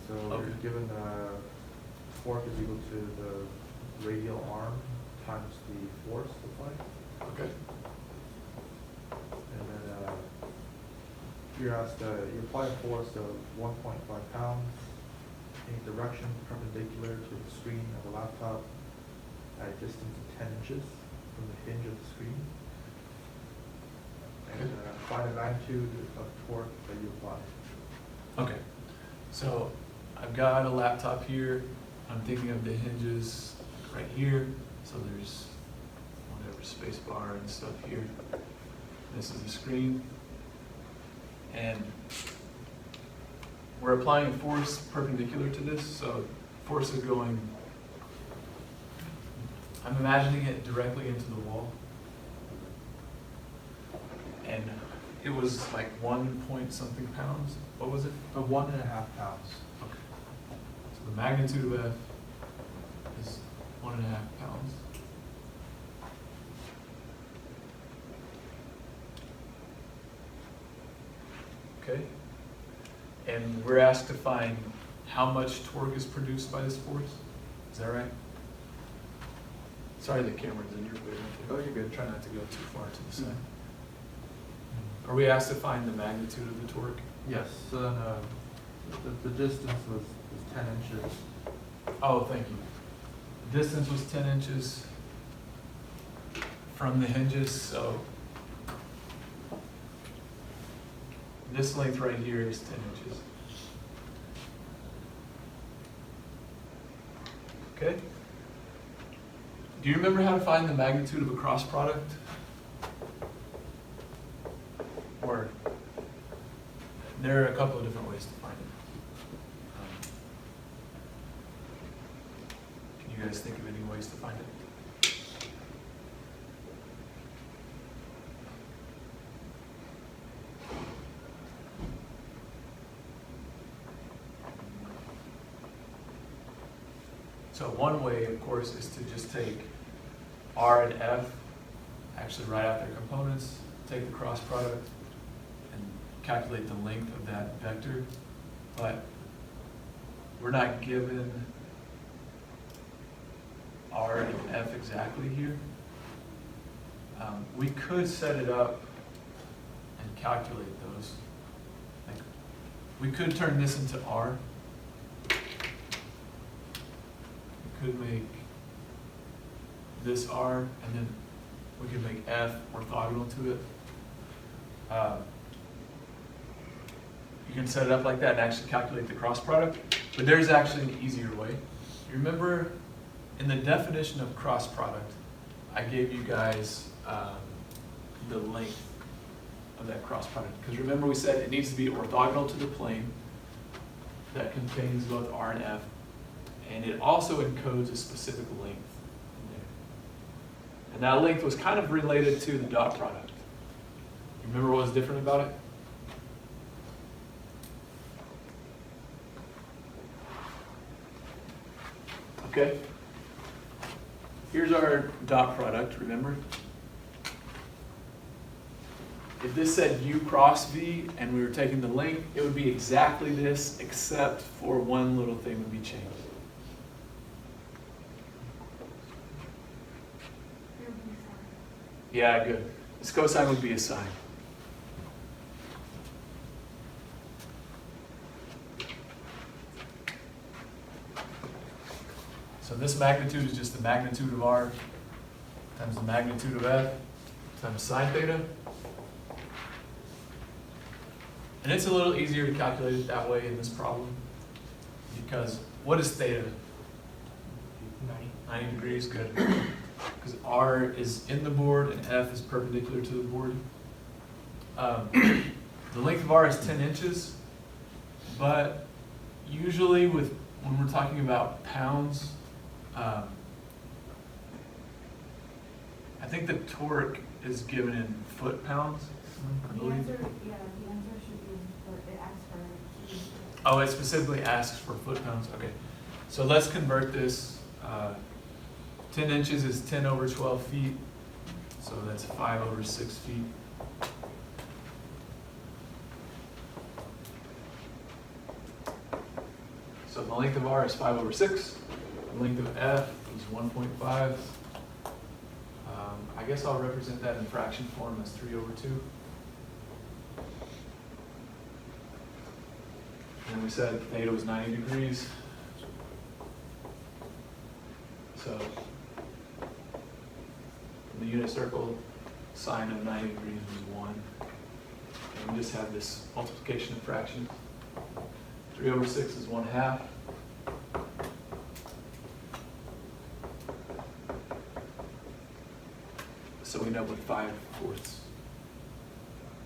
So Okay. you're given torque is equal to the radial arm times the force applied. Okay. And then you're asked, you apply a force of 1.5 pounds in a direction perpendicular to the screen of the laptop at a distance of 10 inches from the hinge of the screen. And find the magnitude of torque that you apply. Okay. So I've got a laptop here. I'm thinking of the hinges right here. So there's whatever space bar and stuff here. This is the screen. And we're applying a force perpendicular to this. So force is going, I'm imagining it directly into the wall. And it was like 1 point something pounds. What was it? 1.5 pounds. Okay. So the magnitude of F is 1.5 pounds. Okay. And we're asked to find how much torque is produced by this force. Is that right? Sorry, the camera's in your way. Oh, you're good. Try not to go too far to the side. Are we asked to find the magnitude of the torque? Yes, so then the distance was 10 inches. Oh, thank you. The distance was 10 inches from the hinges, so this length right here is 10 inches. Okay? Do you remember how to find the magnitude of a cross product? Or there are a couple of different ways to find it. Can you guys think of any ways to find it? So one way, of course, is to just take R and F, actually write out their components, take the cross product, and calculate the length of that vector. But we're not given R and F exactly here. We could set it up and calculate those. Like, we could turn this into R. Could make this R, and then we could make F orthogonal to it. You can set it up like that and actually calculate the cross product, but there's actually an easier way. You remember in the definition of cross product, I gave you guys the length of that cross product. Because remember we said it needs to be orthogonal to the plane that contains both R and F. And it also encodes a specific length in there. And that length was kind of related to the dot product. You remember what was different about it? Okay. Here's our dot product, remember? If this said U cross V and we were taking the length, it would be exactly this, except for one little thing would be changed. Yeah, good. This cosine would be a sine. So this magnitude is just the magnitude of R times the magnitude of F times sine theta. And it's a little easier to calculate it that way in this problem because what is theta? 90 degrees, good. Because R is in the board and F is perpendicular to the board. The length of R is 10 inches, but usually when we're talking about pounds, I think the torque is given in foot-pounds, I The believe. answer, yeah, the answer should be, or it asks for. Oh, it specifically asks for foot-pounds, okay. So let's convert this. 10 inches is 10 over 12 feet, so that's 5 over 6 feet. So the length of R is 5/6. The length of F is 1.5. I guess I'll represent that in fraction form as 3/2. And we said theta was 90 degrees. So in the unit circle, sine of 90 degrees is 1. And we just have this multiplication of fractions. 3/6 is 1/2. So we end up with 5/4.